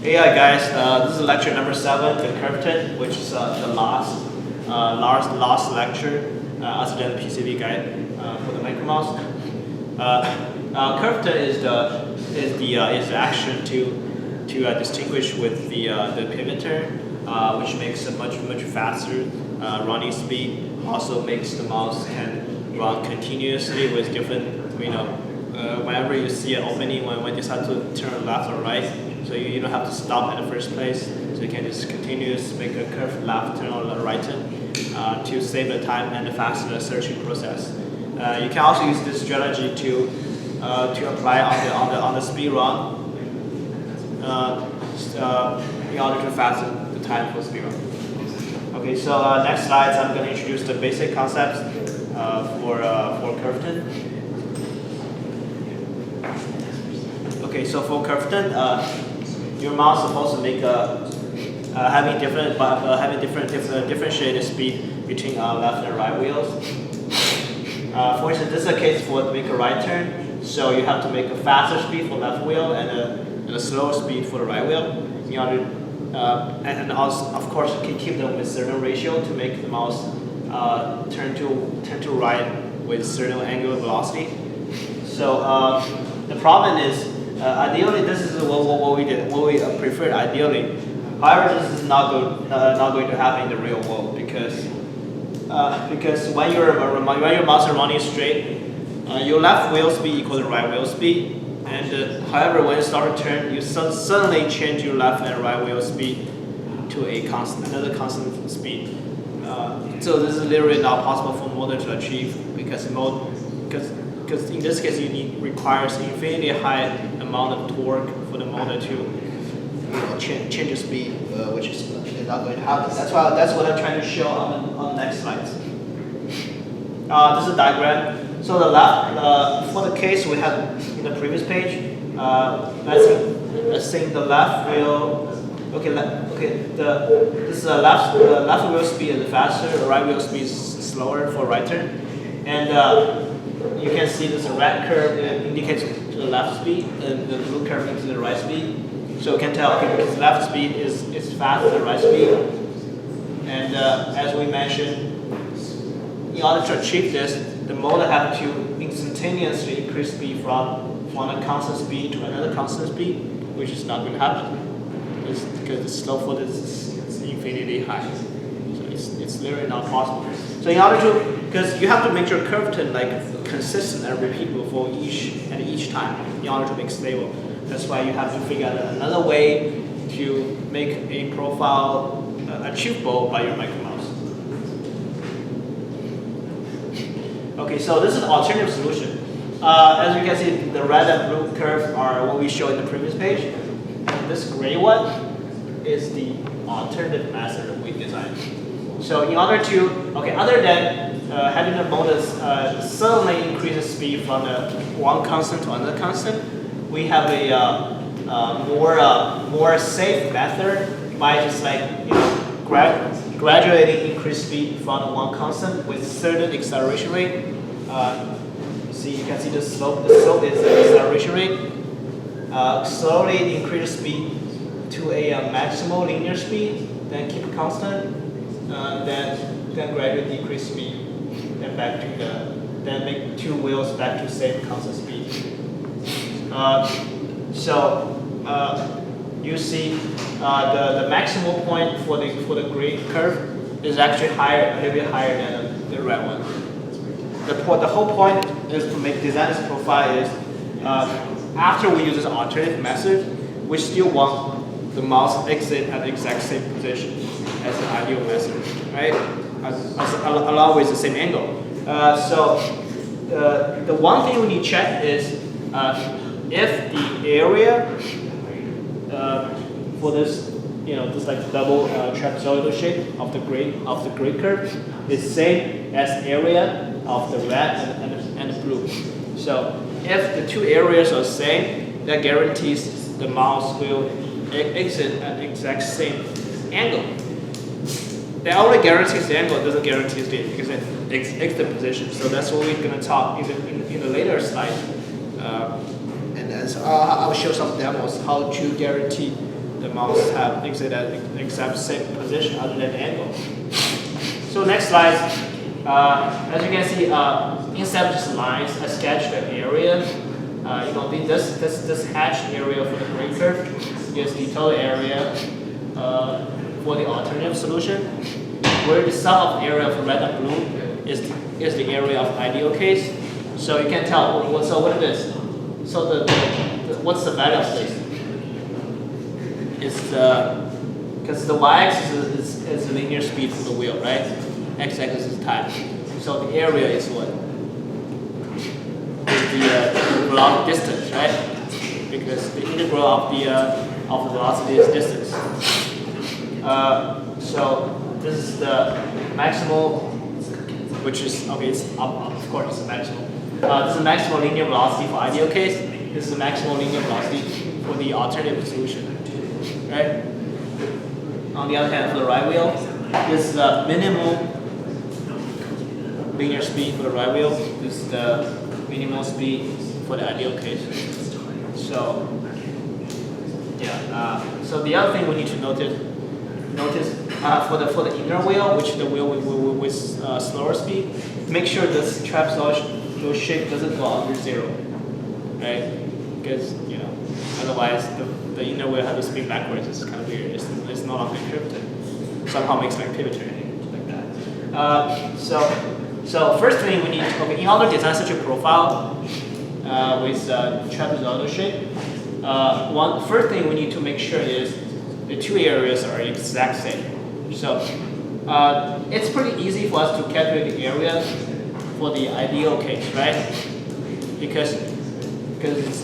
Hey guys, this is lecture number 7, the curve which is the last lecture other than the PCB guide for the micromouse. Curve is the action to distinguish with the pivoter, which makes a much faster running speed. Also makes the mouse can run continuously with different, whenever you see an opening, when you decide to turn left or right, so you don't have to stop at the first place. So you can just continuously make a curve left turn or right turn to save the time and the faster searching process. You can also use this strategy to apply on the speed run in order to fasten the time for speed run. Okay, so next slides I'm going to introduce the basic concepts for curve. Okay, so for curve, your mouse is supposed to make having differentiated speed between left and right wheels. For instance, this is a case for to make a right turn, so you have to make a faster speed for left wheel and a slower speed for the right wheel. In order, and also, of course, you can keep them with certain ratio to make the mouse turn to right with certain angular velocity. So the problem is, ideally, this is what we prefer ideally. However, this is not going to happen in the real world because when your mouse is running straight, your left wheel speed equals the right wheel speed. And however, when you start to turn, you suddenly change your left and right wheel speed to another constant speed. So this is literally not possible for motor to achieve because in this case requires infinitely high amount of torque for the motor to change the speed, which is not going to happen. That's what I'm trying to show on the next slides. This is a diagram. So the left, for the case we had in the previous page, let's say the left wheel. This is the left wheel speed is faster, the right wheel speed is slower for right turn, and you can see this red curve indicates the left speed, and the blue curve indicates the right speed. So you can tell this left speed is faster than the right speed, and as we mentioned, in order to achieve this, the motor have to instantaneously increase speed from a constant speed to another constant speed, which is not going to happen because the slope for this is infinitely high. So it's literally not possible. So in order to, because you have to make your curve turn like consistent and repeatable for each time in order to make it stable. That's why you have to figure out another way to make a profile achievable by your micromouse. Okay, so this is an alternative solution. As you can see, the red and blue curves are what we showed in the previous page. And this gray one is the alternative method we designed. So in order to, other than having the motors suddenly increase the speed from one constant to another constant, we have a more safe method by just gradually increase speed from one constant with certain acceleration rate. You can see the slope. The slope is the acceleration rate. Slowly increase speed to a maximal linear speed, then keep it constant. Then gradually decrease speed, then make two wheels back to same constant speed. You see the maximal point for the gray curve is actually a little bit higher than the red one. The whole point is to design this profile is after we use this alternative method, we still want the mouse exit at the exact same position as the ideal method, right? Along with the same angle. The one thing we need to check is if the area for this, this like double trapezoidal shape of the gray curve is same as area of the red and the blue. So if the two areas are the same, that guarantees the mouse will exit at the exact same angle. That only guarantees the angle, it doesn't guarantee the exit position. So that's what we're going to talk in the later slide. And so I'll show some demos how to guarantee the mouse have exit at exact same position other than the angle. So next slide, as you can see, instead of just lines, I sketched an area. This hatched area for the gray curve is the total area for the alternative solution, where the sum of area of red and blue is the area of ideal case. So you can tell what it is. So what's the value of this? It's because the y-axis is the linear speed for the wheel, right? X-axis is time. So the area is what? Is the velocity distance, right? Because the integral of the velocity is distance. So this is the maximal, which is okay. It's up, of course, it's the maximal. This is the maximal linear velocity for ideal case. This is the maximal linear velocity for the alternative solution, right? On the other hand, for the right wheel, this is the minimal linear speed for the right wheel. This is the minimal speed for the ideal case. So, yeah. So the other thing we need to notice for the inner wheel, which is the wheel with slower speed, make sure this trapezoid shape doesn't go under 0, right? Because otherwise the inner wheel has to spin backwards. It's kind of weird. It's no longer encrypted. Somehow makes like pivot turning like that. So first thing we need, in order to design such a profile with trapezoidal shape, first thing we need to make sure is the two areas are exact same. So it's pretty easy for us to calculate the area for the ideal case, right? Because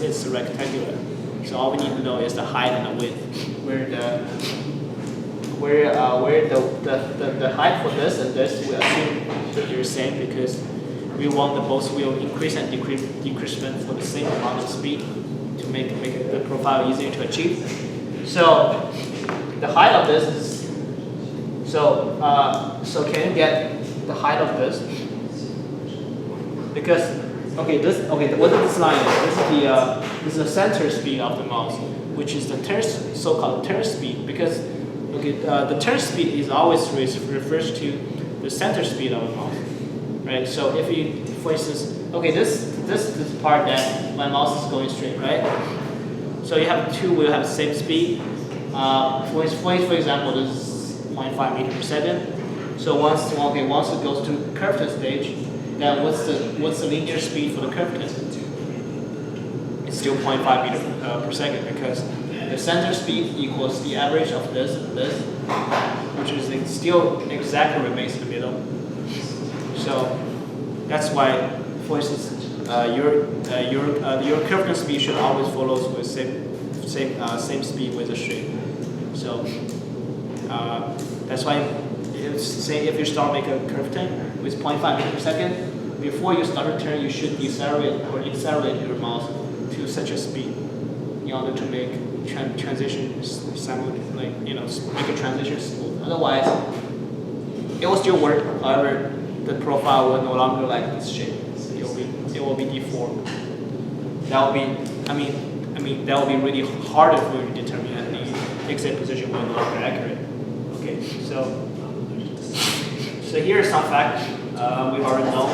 it's rectangular. So all we need to know is the height and the width, where the height for this and this we assume that they're the same because we want the both will increase and decreasement for the same amount of speed to make the profile easier to achieve. So the height of this is so can you get the height of this? Because what this line is? This is the center speed of the mouse, which is the so-called turn speed. Because the turn speed is always refers to the center speed of the mouse, right? So if you, for instance, this part that my mouse is going straight, right? So you have two will have the same speed. For example, this is 0.5 meter per second. So once it goes to curved stage, then what's the linear speed for the curved? It's still 0.5 meter per second because the center speed equals the average of this and this, which is still exactly remains in the middle. So that's why, for instance, your curved speed should always follow with same speed with the shape. So that's why if you start making a curved turn with 0.5 meters per second, before you start a turn, you should decelerate or accelerate your mouse to such a speed in order to make transition simultaneously, make a transition smooth. Otherwise, it will still work. However, the profile will no longer like this shape. It will be deformed. That will be, that will be really harder for you to determine that the exit position will no longer accurate. Okay, so here are some facts we already know,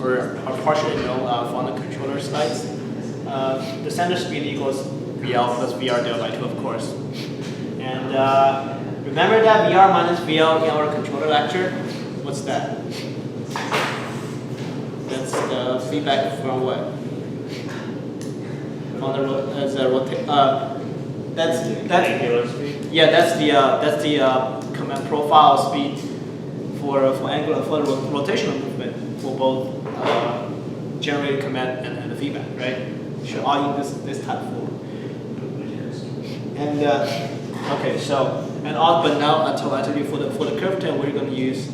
or partially know from the controller slides. The center speed equals VL plus VR del by 2, of course. And remember that VR minus VL in our controller lecture? What's that? That's the feedback from what? On the that's the command profile speed for angular for the rotational movement for both generated command and the feedback, right? Should all use this type of form. And but now I told you for the curve turn we're going to use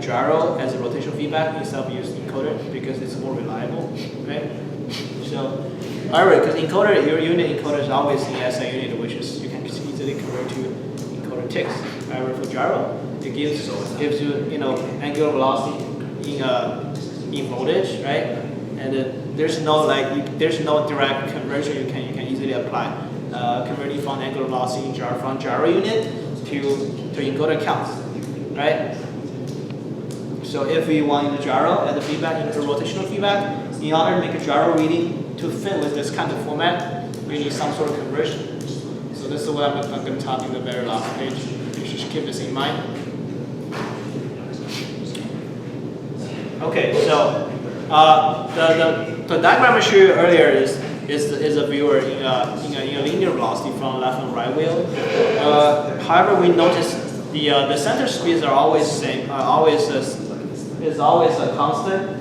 gyro as a rotational feedback instead of using encoder because it's more reliable, right? So, alright, because your unit encoder is always the SI unit, which is you can easily convert to encoder ticks. However, for gyro, it gives you angular velocity in voltage, right? And there's no direct conversion you can easily apply converting from angular velocity from gyro unit to encoder counts, right? So if we want the gyro and the feedback into rotational feedback, in order to make a gyro reading to fit with this kind of format, we need some sort of conversion. So this is what I'm going to talk in the very last page. You should keep this in mind. Okay, so the diagram I showed you earlier is a viewer in a linear velocity from left and right wheel. However, we notice the center speeds are always same, is always a constant.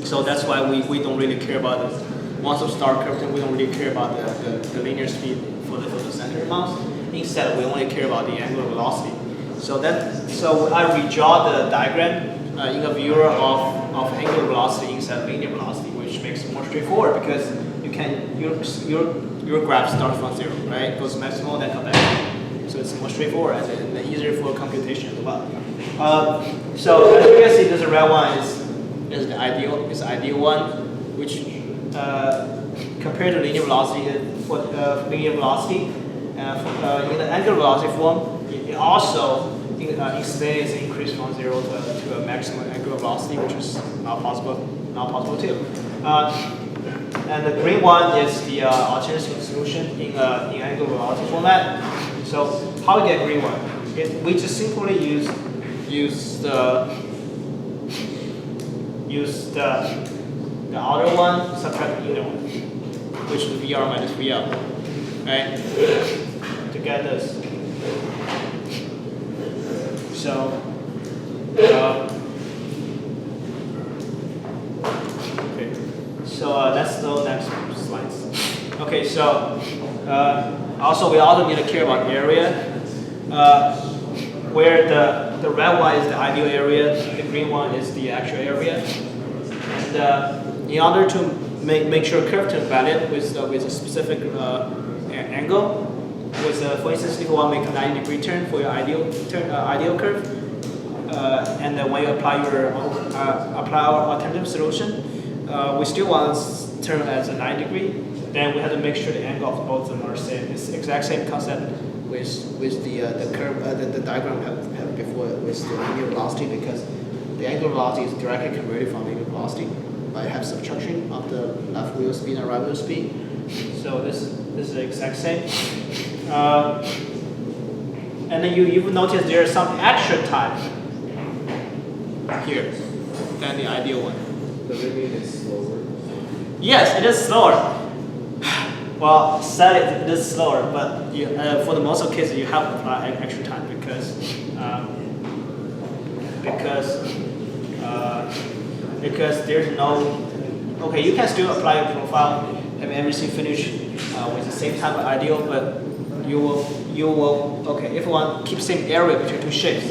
So that's why we don't really care about this. Once we start curving, we don't really care about the linear speed for the center mouse. Instead, we only care about the angular velocity. So I redraw the diagram in a viewer of angular velocity instead of linear velocity, which makes it more straightforward because your graph starts from 0, right? Goes maximal, then come back. So it's more straightforward and easier for computation as well. So as you can see, this red one is the ideal one, which compared to linear velocity for linear velocity in the angular velocity form, it also instead is increased from 0 to a maximum angular velocity, which is not possible too. And the green one is the alternative solution in angular velocity format. So how we get green one? We just simply use the outer one, subtract the inner one, which is VR minus VL, right? To get this. So, okay. So that's the next slides. Okay, so we also need to care about area, where the red one is the ideal area, the green one is the actual area. And in order to make sure curve turn valid with a specific angle, for instance, if you want to make a 90-degree turn for your ideal curve, and then when you apply our alternative solution, we still want to turn as a 90-degree. Then we have to make sure the angle of both of them are same. It's the exact same concept with the curve, the diagram we have before with the linear velocity, because the angular velocity is directly converted from linear velocity by half subtraction of the left wheel speed and right wheel speed. So this is the exact same. And then you will notice there is some extra time here than the ideal one. The limit is slower. Yes, it is slower. Well, it is slower, but for the most of cases you have to apply extra time because there's no. Okay, you can still apply a profile, have everything finished with the same type of ideal, but you will okay, if you want to keep same area between two shapes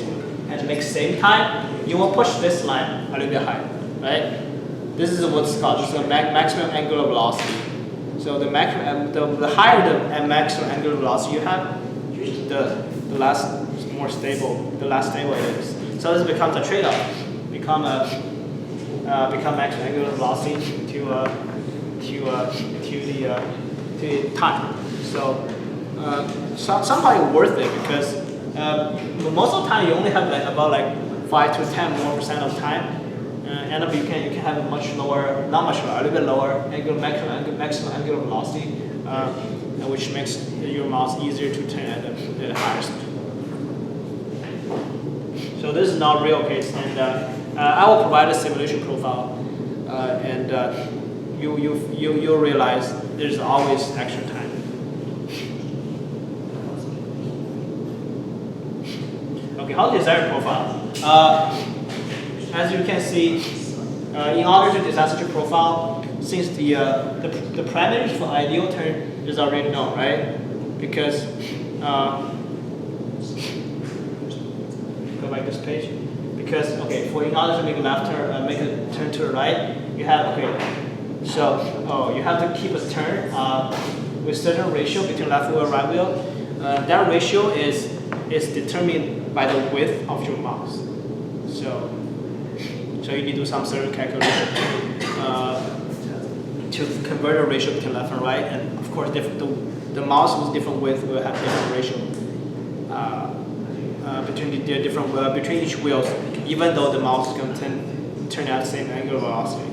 and make same time, you will push this line a little bit higher, right? This is what's called, this is the maximum angular velocity. So the higher the maximum angular velocity you have, the less stable it is. So this becomes a trade-off. Become maximum angular velocity to the time. So somehow it's worth it because most of the time you only have about 5 to 10% more of time. And you can have a much lower, not much lower, a little bit lower maximum angular velocity, which makes your mouse easier to turn at a higher speed. So this is not a real case, and I will provide a simulation profile, and you'll realize there's always extra time. Okay, how to design a profile? As you can see, in order to design such a profile, since the parameters for ideal turn is already known, right? Because go back this page. Because in order to make a left turn, make a turn to the right, you have you have to keep a turn with certain ratio between left wheel and right wheel. That ratio is determined by the width of your mouse. So you need to do some certain calculation to convert the ratio between left and right, and of course, the mouse with different width will have different ratio between each wheels, even though the mouse is going to turn out the same angular velocity.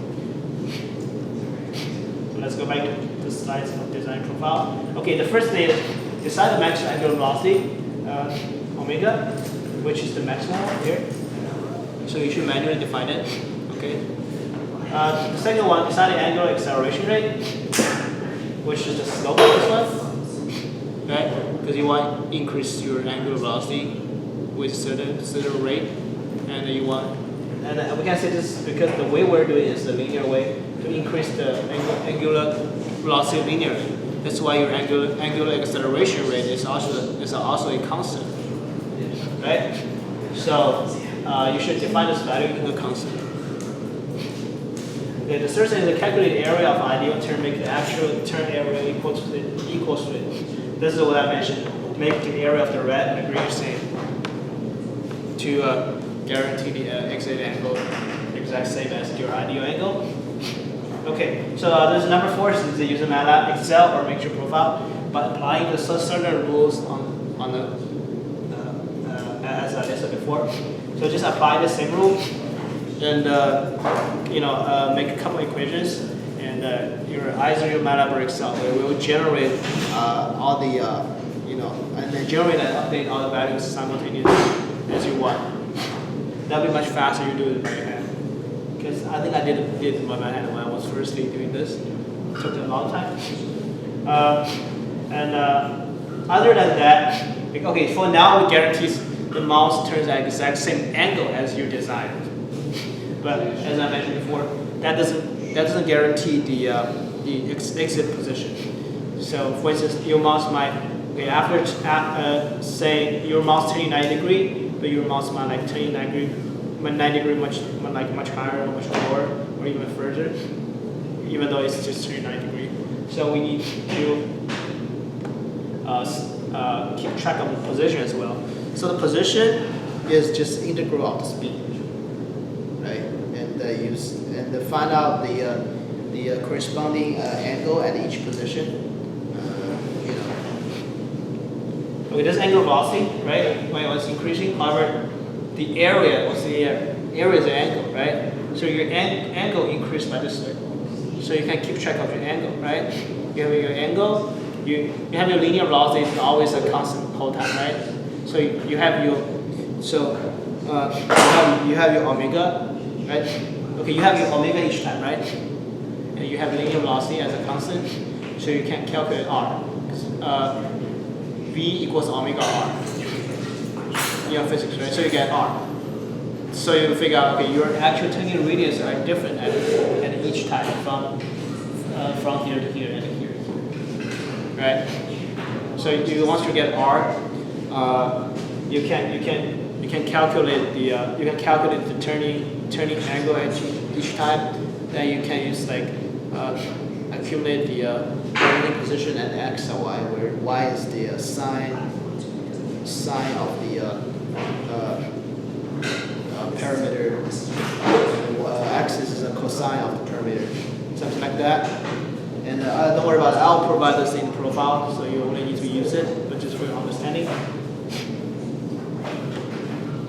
So let's go back to the slides of design profile. Okay, the first thing is decide the maximum angular velocity, omega, which is the maximum here. So you should manually define it. Okay. The second one, decide the angular acceleration rate, which is the slope of this one, right? Because you want to increase your angular velocity with certain rate, and we can say this because the way we're doing is the linear way to increase the angular velocity linearly. That's why your angular acceleration rate is also a constant, right? So you should define this value in a constant. Okay, the third thing is the calculated area of ideal turn, make the actual turn area equal to it. This is what I mentioned. Make the area of the red and the green the same to guarantee the exit angle exact same as your ideal angle. Okay, so this number 4 is to use a MATLAB, Excel, or make your profile by applying the certain rules on the as I said before. So just apply the same rule and make a couple equations, and either your MATLAB or Excel will generate all the and then generate and update all the values simultaneously as you want. That'll be much faster. You do it by your hand, because I think I did it by my hand when I was firstly doing this. It took a long time. Other than that, okay, for now it guarantees the mouse turns at the exact same angle as you designed. But as I mentioned before, that doesn't guarantee the exit position. So for instance, your mouse might say your mouse turning 90 degree, but your mouse might like turning 90 degree much higher or much lower or even further, even though it's just turning 90 degree. So we need to keep track of the position as well. So the position is just integral of the speed, right? And find out the corresponding angle at each position. Okay, this angular velocity, right? When it's increasing, however, the area is the angle, right? So your angle increased by this circle. So you can keep track of your angle, right? You have your angle, you have your linear velocity is always a constant the whole time, right? So you have your omega, right? Okay, you have your omega each time, right? And you have linear velocity as a constant, so you can calculate r. V equals omega r. Physics, right? So you get r. So you figure out, okay, your actual turning radius are different at each time from here to here and here, right? So once you get r, you can calculate the turning angle at each time. Then you can use accumulate the landing position at x or y, where y is the sine of the parameter, axis is a cosine of the parameter, something like that. And don't worry about it. I'll provide this in the profile, so you only need to use it, but just for your understanding.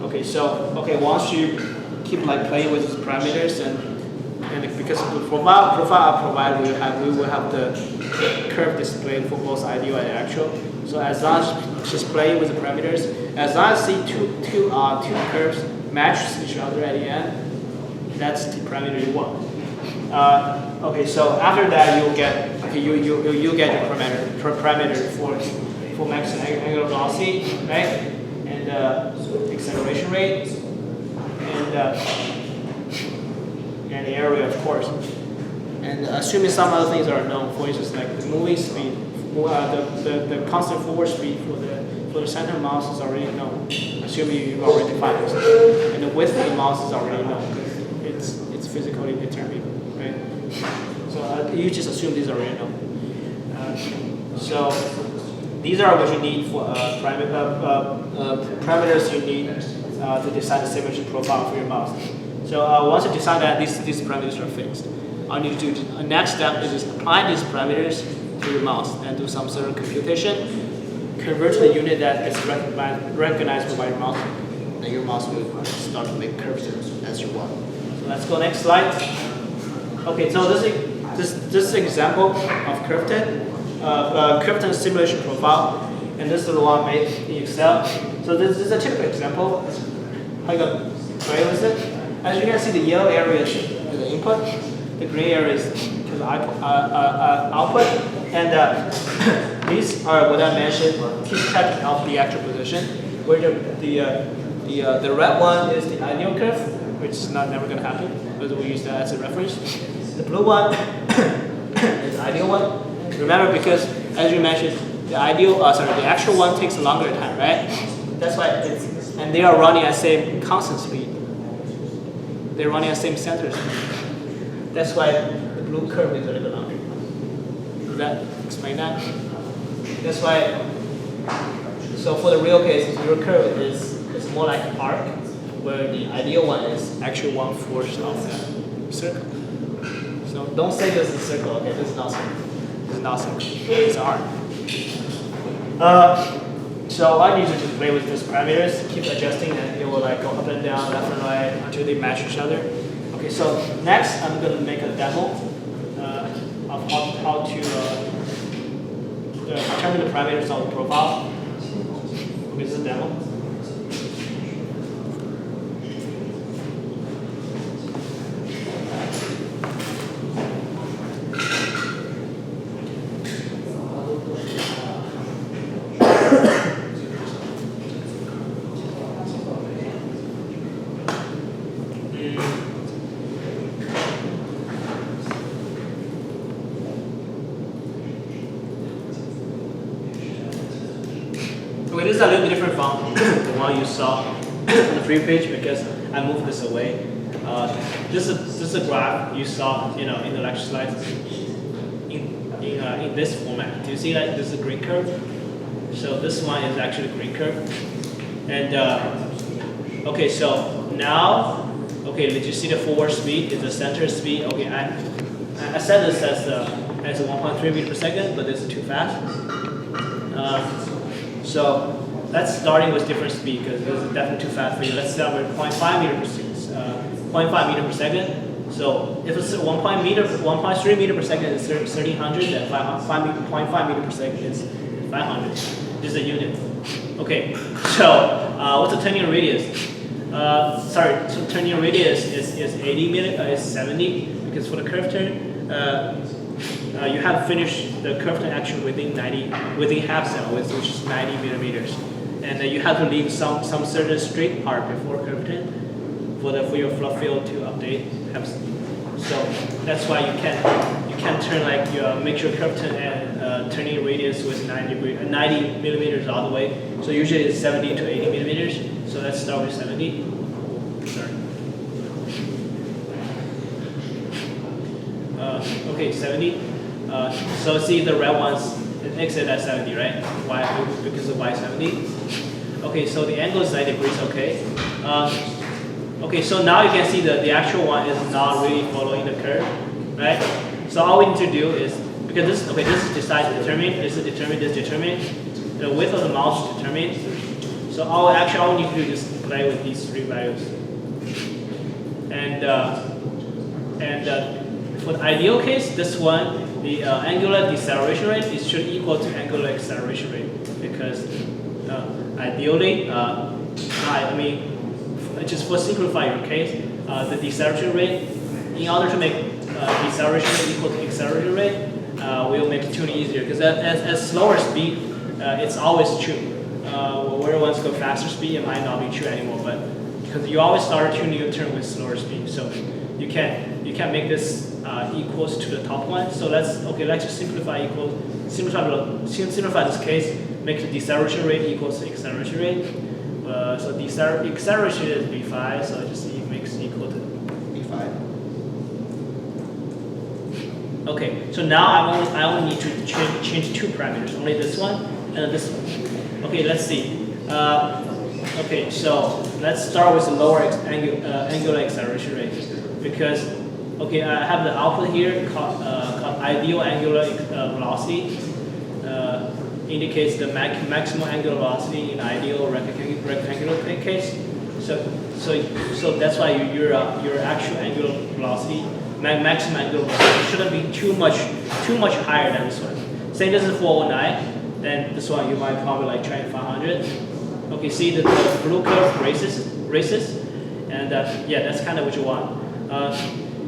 Okay, so once you keep playing with these parameters and because the profile I provide, we will have the curve displayed for both ideal and actual. So as long as just play with the parameters, as long as see two curves match each other at the end, that's the parameter you want. Okay, so after that you'll get your parameter for maximum angular velocity, right? And acceleration rate and the area, of course. And assuming some other things are known, for instance, like the moving speed, the constant forward speed for the center mouse is already known, assuming you've already defined it. And the width of the mouse is already known because it's physically determined, right? So you just assume these are already known. So these are what you need for parameters you need to decide the symmetry profile for your mouse. So once you decide that these parameters are fixed, all you need to do, the next step is just apply these parameters to with your mouse and do some sort of computation, convert to the unit that is recognizable by your mouse, then your mouse will start to make curves as you want. So let's go next slide. Okay, so this is an example of curve simulation profile, and this is the one made in Excel. So this is a typical example. How you gonna play with it? As you can see, the yellow area is the input, the gray area is the output, and these are what I mentioned, keep track of the actual position. Where the red one is the ideal curve, which is never going to happen, but we use that as a reference. The blue one is the ideal one. Remember, because as you mentioned, the actual one takes a longer time, right? That's why and they are running at same constant speed. They're running at same center speed. That's why the blue curve is a little longer. Does that explain that? That's why. So for the real case, your curve is more like an arc, where the ideal one is actually 1/4 of the circle. So don't say this is a circle. Okay, this is not circle. This is not circle. It's an arc. So I need to just play with these parameters, keep adjusting, and it will like go up and down, left and right until they match each other. Okay, so next I'm going to make a demo of how to determine the parameters of the profile. Okay, this is a demo. Okay, this is a little bit different from the one you saw on the free page because I moved this away. This is a graph you saw, in the lecture slides in this format. Do you see that this is a green curve? So this one is actually a green curve. And okay, so now, okay, did you see the forward speed? Is the center speed? Okay, I set this as a 1.3 meter per second, but this is too fast. So that's starting with different speed because this is definitely too fast for you. Let's start with 0.5 meter per second. 0.5 meter per second. So if it's 1.3 meter per second is 1300, then 0.5 meter per second is 500. This is a unit. Okay. So what's the turning radius? So turning radius is 80 is 70 because for the curve turn. You have to finish the curve turn action within half cell, which is 90 millimeters, and you have to leave some certain straight part before curve turn for your fluff field to update. So that's why you can turn make sure curve turn and turning radius with 90 millimeters all the way. So usually it's 70 to 80 millimeters. So let's start with 70. Sorry. Okay, 70. So see the red ones, it exit at 70, right? Why? Because of Y70. Okay, so the angle is 90 degrees, okay. Okay, so now you can see that the actual one is not really following the curve, right? So all we need to do is, because this is determined, this is determined, the width of the mouse is determined. So all we need to do is play with these three values. And for the ideal case, this one, the angular deceleration rate should equal to angular acceleration rate because ideally, just for simplify your case, the deceleration rate, in order to make deceleration rate equal to acceleration rate, we'll make tuning easier because at slower speed, it's always true. Where once go faster speed, it might not be true anymore, but because you always start tuning your turn with slower speed, so you can make this equals to the top one. So let's just simplify this case, make the deceleration rate equals to acceleration rate. So the acceleration is b5, so just makes equal to b5. Okay, so now I only need to change two parameters, only this one and this one. Okay, let's see. Okay, so let's start with the lower angular acceleration rate because Okay, I have the output here called ideal angular velocity. Indicates the maximum angular velocity in ideal rectangular case. So that's why your actual angular velocity, maximum angular velocity, shouldn't be too much higher than this one. Say this is 419, then this one you might probably like try 500. Okay, see the blue curve races, and yeah, that's kind of what you want.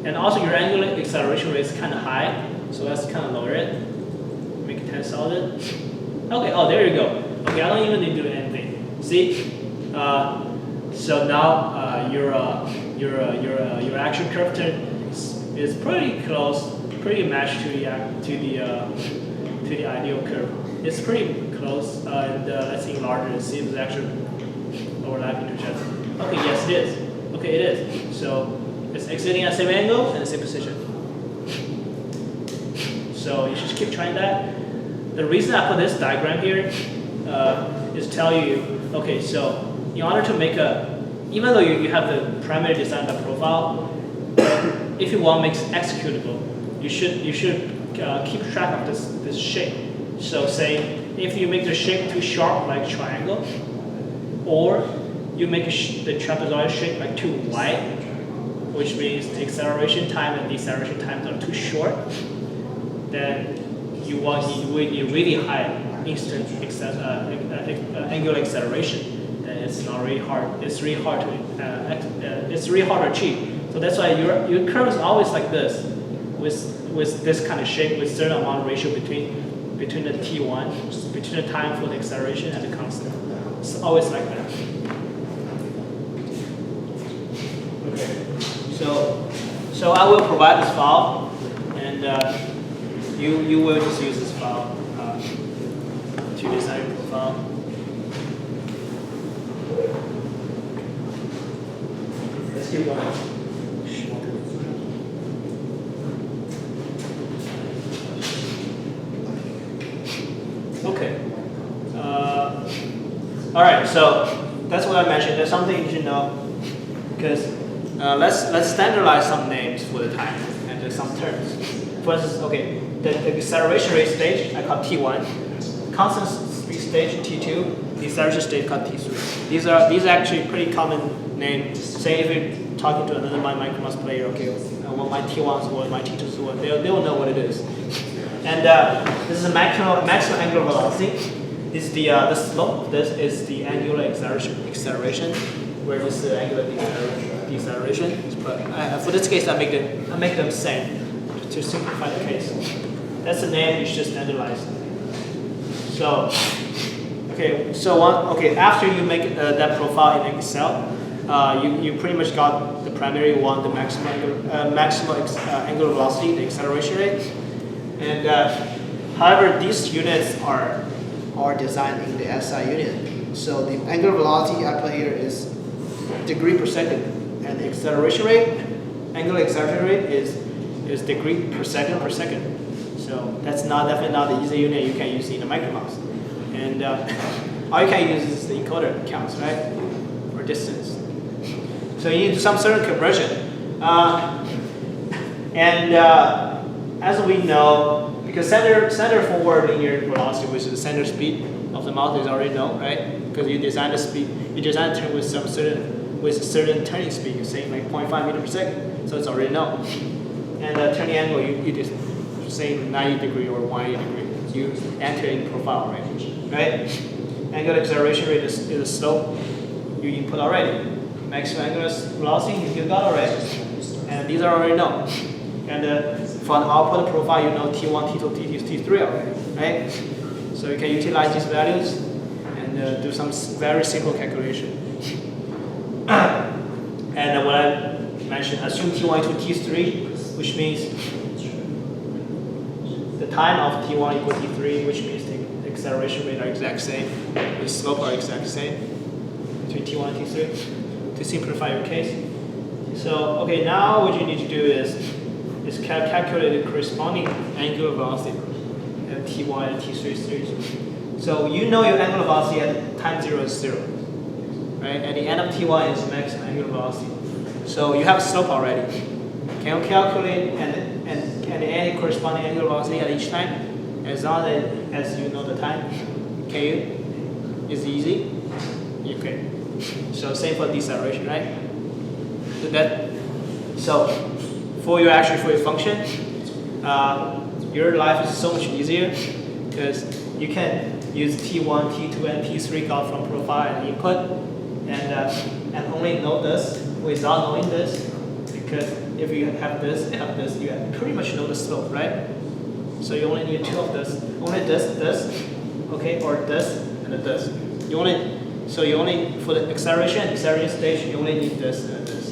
And also your angular acceleration rate is kind of high, so let's kind of lower it, make it 10,000. Okay, oh there you go. Okay, I don't even need to do anything. See, so now your actual curve turn is pretty close, pretty matched to the ideal curve. It's pretty close, and let's enlarge it and see if it's actually overlapping to each other. Okay, yes it is. Okay, it is. So it's exiting at the same angle and the same position. So you should keep trying that. The reason I put this diagram here is tell you, okay, so in order to make even though you have the primary design by profile, if you want to make it executable, you should keep track of this shape. So say if you make the shape too sharp like triangle, or you make the trapezoid shape like too wide, which means the acceleration time and deceleration times are too short, then you need really high instant angular acceleration. And it's not really hard. It's really hard to achieve. So that's why your curve is always like this, with this kind of shape, with certain amount of ratio between the t1, between the time for the acceleration and the constant. It's always like that. Okay. So I will provide this file, and you will just use this file to design your profile. Let's keep going. Okay. All right. So that's what I mentioned. There's something you should know, because let's standardize some names for the time and some terms. For instance, okay, the acceleration rate stage I call T1, constant speed stage T2, deceleration stage called T3. These are actually pretty common names. Say if you're talking to another Micromouse player, okay, what my T1s or my T2s were, they will know what it is. And this is a maximum angular velocity. This is the slope. This is the angular acceleration, where this is the angular deceleration. But for this case, I make them same to simplify the case. That's the name you should standardize. So, after you make that profile in Excel, you pretty much got the primary one, the maximum angular velocity, the acceleration rate, and however these units are designed in the SI unit. So the angular velocity I put here is degree per second, and the acceleration rate, angular acceleration rate is degree per second. So that's definitely not the easy unit you can use in a Micromouse. And all you can use is the encoder counts, right? Or distance. So you need to do some certain conversion. As we know, because center forward linear velocity, which is the center speed of the mouse, is already known, right? Because you design the speed, you design the turn with a certain turning speed, you say like 0.5 meters per second, so it's already known. And the turning angle, you just say 90 degree or 180 degree. You enter in profile range, right? Angular acceleration rate is a slope you input already. Maximum angular velocity you got already, and these are already known. And for an output profile, you know T1, T2, T3, T3 already, right? So you can utilize these values and do some very simple calculation. And what I mentioned, assume T1 to T3, which means the time of T1 equals T3, which means the acceleration rate are exact same, the slope are exact same between T1 and T3, to simplify your case. So, okay, now what you need to do is calculate the corresponding angular velocity at T1 and T3 stage. So you know your angular velocity at time 0 is 0, right? At the end of T1 is max angular velocity. So you have a slope already. Can you calculate and any corresponding angular velocity at each time? As long as you know the time. Can you? Is it easy? Okay. So same for deceleration, right? So for your function, your life is so much easier because you can use T1, T2, and T3 got from profile and input, and only know this without knowing this, because if you have this, you pretty much know the slope, right? So you only need two of this, only this, okay, or this and this. So you only for the acceleration and deceleration stage, you only need this and this.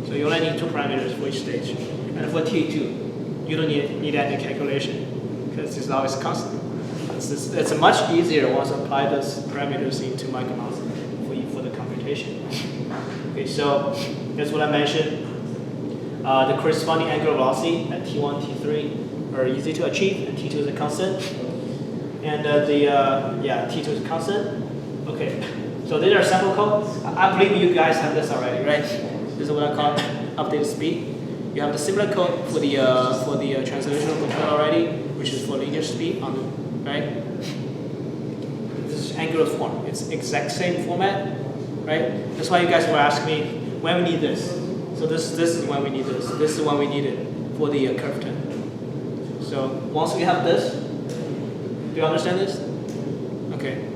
So you only need two parameters for each stage. And for T2, you don't need any calculation because it's always constant. It's much easier once you apply those parameters into micromouse for the computation. Okay, so that's what I mentioned. The corresponding angular velocity at T1, T3 are easy to achieve, and T2 is a constant. And T2 is a constant. Okay, so these are sample codes. I believe you guys have this already, right? This is what I call updated speed. You have the similar code for the translational control already, which is for linear speed right? This is angular form. It's exact same format, right? That's why you guys were asking me when we need this. So this is when we need this. This is when we need it for the curve turn. So once we have this, do you understand this? Okay.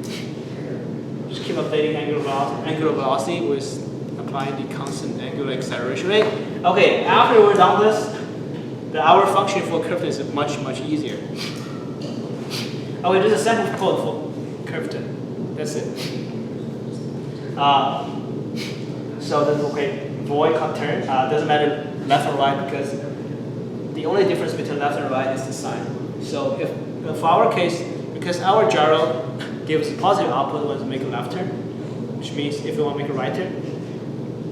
Just keep updating angular velocity with applying the constant angular acceleration rate. Okay, after we're done this, our function for curve is much easier. Okay, this is a sample code for curve turn. That's it. So then, okay, void turn doesn't matter left or right because the only difference between left and right is the sign. So if for our case, because our gyro gives positive output when you make a left turn, which means if you want to make a right turn,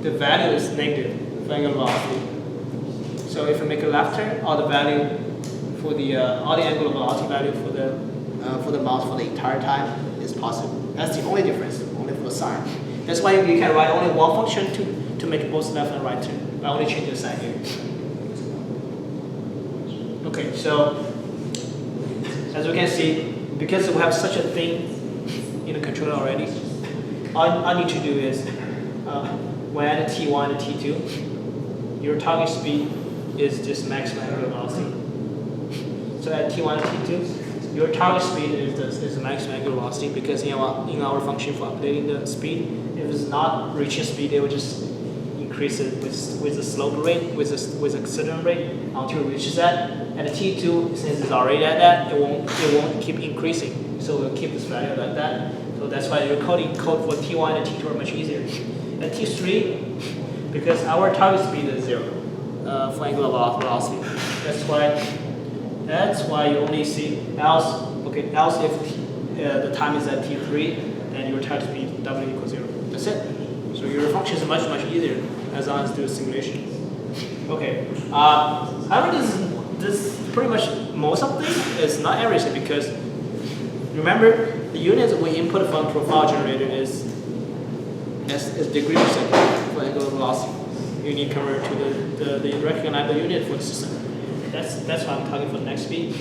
the value is negative for angular velocity. So if you make a left turn, all the value for the all the angular velocity value for the mouse for the entire time is positive. That's the only difference, only for the sign. That's why you can write only one function to make both left and right turn. I only change the sign here. Okay, so as we can see, because we have such a thing in the controller already, all I need to do is when at T1 and T2, your target speed is just maximum angular velocity. So at T1 and T2, your target speed is the maximum angular velocity because in our function for updating the speed, if it's not reaching speed, it will just increase it with the slope rate, with the accelerator rate until it reaches that. At the T2, since it's already at that, it won't keep increasing. So we'll keep this value like that. So that's why your code for T1 and T2 are much easier. At T3, because our target speed is 0 for angular velocity. That's why you only see else if the time is at T3, then your target speed W equals 0. That's it. So your function is much easier as long as do a simulation. Okay. However, this pretty much most of this is not everything because remember the units we input from profile generator is degree per second for angular velocity. You need to convert to the recognizable unit for the system. That's why I'm talking for the next speed.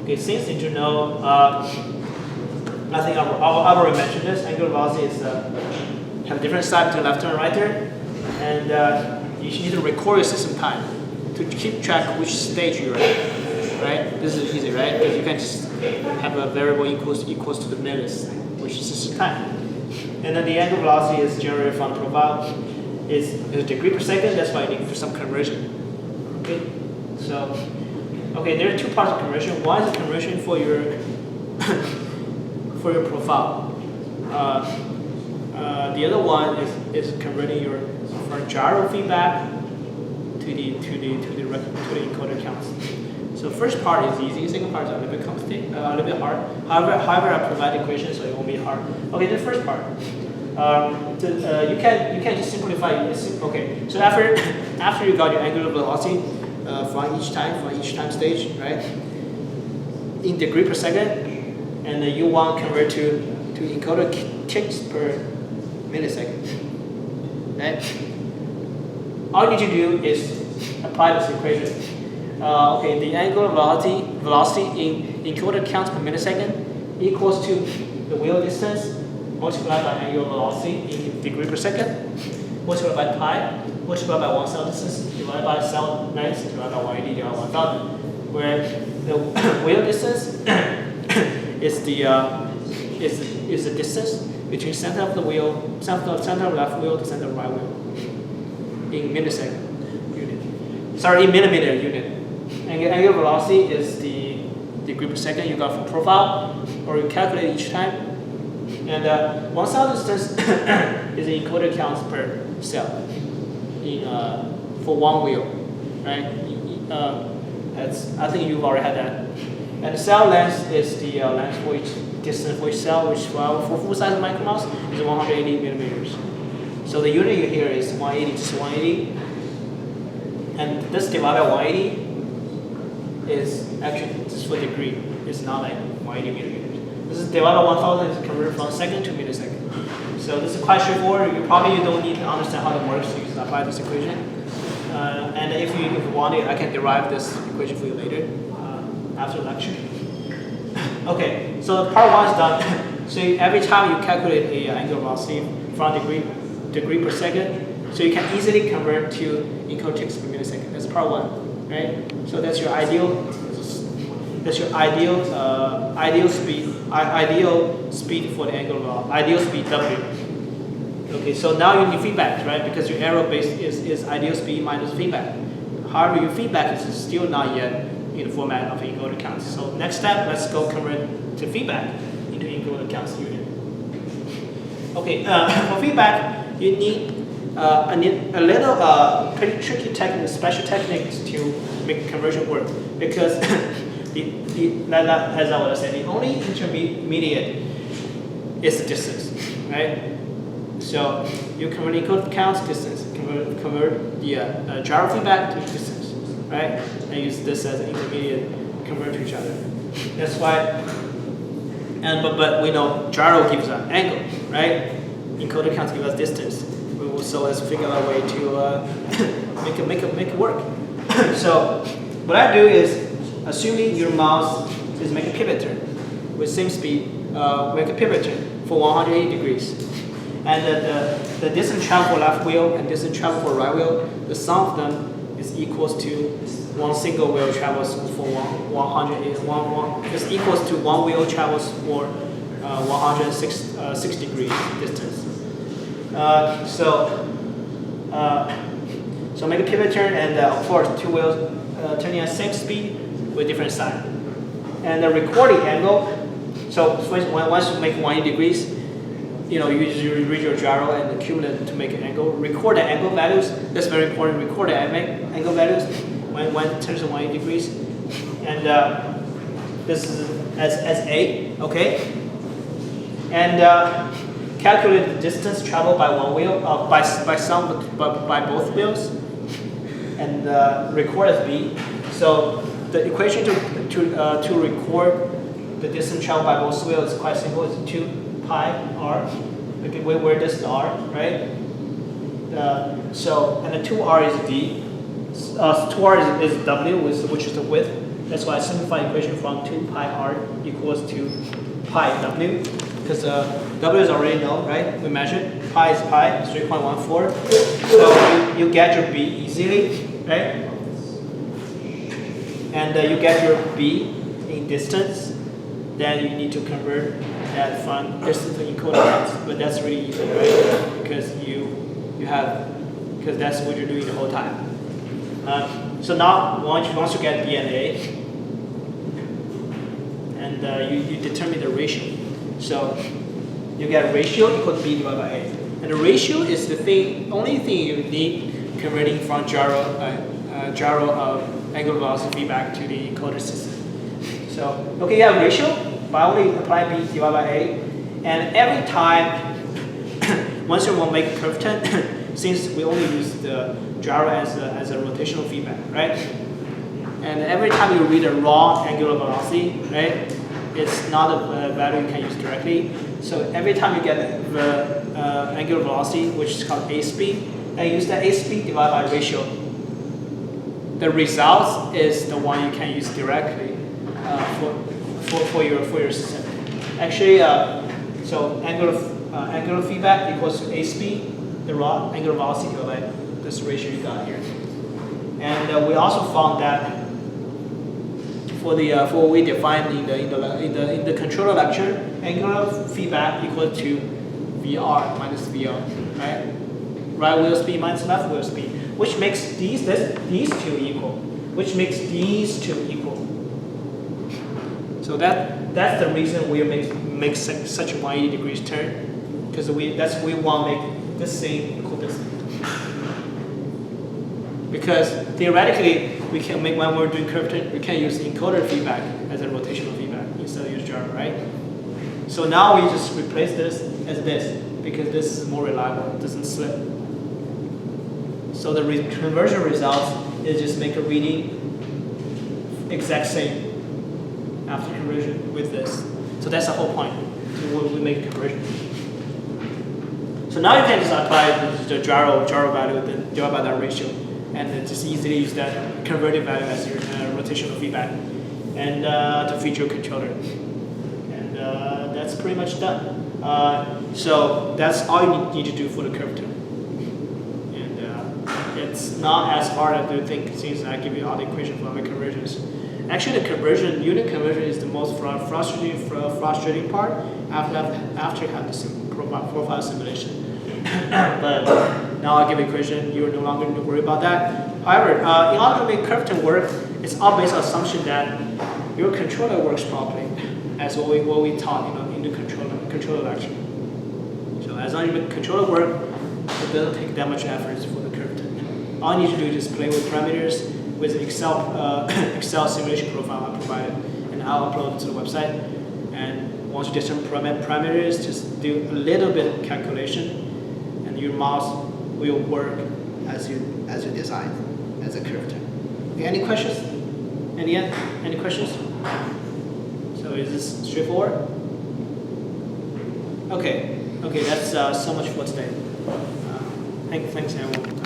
Okay, since you know, I think I already mentioned this. Angular velocity is have a different side between left turn and right turn, and you need to record your system time to keep track of which stage you're at. Right? This is easy, right? Because you can just have a variable equals to the minutes, which is system time. And then the angular velocity is generated from profile. Is degree per second. That's why you need for some conversion. Okay. So, okay, there are two parts of conversion. One is a conversion for your for your profile. The other one is converting your from gyro feedback to the encoder counts. So first part is easy. Second part is a little bit complicated, a little bit hard. However, I provide the equation, so it won't be hard. Okay, the first part. You can just simplify it. Okay, so after you got your angular velocity from each time stage, right? In degree per second, and then you want to convert to encoder ticks per millisecond, right? All you need to do is apply this equation. Okay, the angular velocity in encoded counts per millisecond equals to the wheel distance multiplied by angular velocity in degree per second, multiplied by pi, multiplied by one cell distance, divided by cell length, divided by 180 divided by 1000, where the wheel distance is the distance between center of the wheel, center of left wheel to center of right wheel in millisecond unit. Sorry, in millimeter unit. Angular velocity is the degree per second you got from profile, or you calculate each time. And one cell distance is the encoded counts per cell for one wheel, right? I think you've already had that. And the cell length is the length for each distance for each cell, which for full size micromouse is 180 millimeters. So the unit you hear is 180, just 180. And this divided by 180 is actually just for degree. It's not like 180 millimeters. This is divided by 1000 is converted from second to millisecond. So this is quite straightforward. You probably don't need to understand how it works. You just apply this equation. And if you want it, I can derive this equation for you later after the lecture. Okay, so part one is done. So every time you calculate a angular velocity from degree per second, so you can easily convert to encoded ticks per millisecond. That's part one, right? So that's your ideal ideal speed for the angular velocity, ideal speed W. Okay, so now you need feedback, right? Because your error base is ideal speed minus feedback. However, your feedback is still not yet in the format of encoded counts. So next step, let's go convert to feedback into encoded counts unit. Okay, for feedback, you need a little pretty tricky technique, special techniques to make conversion work, because as I was saying, the only intermediate is the distance, right? So you convert encoded counts distance, convert the gyro feedback to distance, right? And use this as an intermediate, convert to each other. That's why. But we know gyro gives an angle, right? Encoded counts give us distance. So let's figure out a way to make it work. So what I do is, assuming your mouse is make a pivot turn with same speed, make a pivot turn for 180 degrees. And the distance travel for left wheel and distance travel for right wheel, the sum of them is equals to one single wheel travels for 100, is equals to one wheel travels for 106 degrees distance. So make a pivot turn, and of course two wheels turning at same speed with different side. And the recording angle, so once you make 180 degrees, you use your gyro and accumulate to make an angle. Record the angle values. That's very important. Record the angle values when it turns to 180 degrees. And this is as A, okay? And calculate the distance traveled by one wheel, by both wheels, and record as B. So the equation to record the distance traveled by both wheels is quite simple. It's 2 pi r. Okay, where this is r, right? So and the 2r is d. 2r is w, which is the width. That's why I simplify the equation from 2 pi r equals to pi w. Because W is already known, right? We measured. Pi is pi, 3.14. So you get your B easily, right? And you get your B in distance. Then you need to convert that from distance to encoded counts. But that's really easy, right? Because because that's what you're doing the whole time. So now once you get B and A, and you determine the ratio. So you get ratio equal to B divided by A. And the ratio is the only thing you need converting from gyro of angular velocity feedback to the encoder system. So, okay, you have ratio, but only apply B divided by A. And every time, once you want to make a curve turn, since we only use the gyro as a rotational feedback, right? And every time you read a raw angular velocity, right? It's not a value you can use directly. So every time you get the angular velocity, which is called A speed, and use that A speed divided by ratio. the results is the one you can use directly for your system. Actually, so angular feedback equals to a speed, the raw angular velocity divided this ratio you got here. And we also found that for what we defined in the controller lecture, angular feedback equal to VR minus VR, right? Right wheel speed minus left wheel speed, which makes these two equal, which makes these two equal. So that's the reason we make such a 180 degrees turn, because we want to make this thing equal this thing. Because theoretically, we can make, when we're doing curve turn, we can use encoder feedback as a rotational feedback instead of use gyro, right? So now we just replace this as this, because this is more reliable, it doesn't slip. So the conversion results is just make a reading exact same after conversion with this. So that's the whole point. So we make a conversion. So now you can just apply the gyro value, the gyro by that ratio, and then just easily use that converted value as your rotational feedback, and to feed your controller. And that's pretty much done. So that's all you need to do for the curve turn. It's not as hard as you think, since I give you all the equations for my conversions. Actually, the unit conversion is the most frustrating part after you have the profile simulation. But now I give equation, you're no longer need to worry about that. However, in order to make curve turn work, it's all based on assumption that your controller works properly, as what we taught in the controller lecture. So as long as your controller work, it doesn't take that much effort for the curve turn. All you need to do is just play with parameters with the Excel simulation profile I provided, and I'll upload it to the website. And once you get some parameters, just do a little bit of calculation, and your mouse will work as you design as a curve turn. Okay, any questions? Any questions? So is this straightforward? Okay, that's so much for today. Thanks everyone.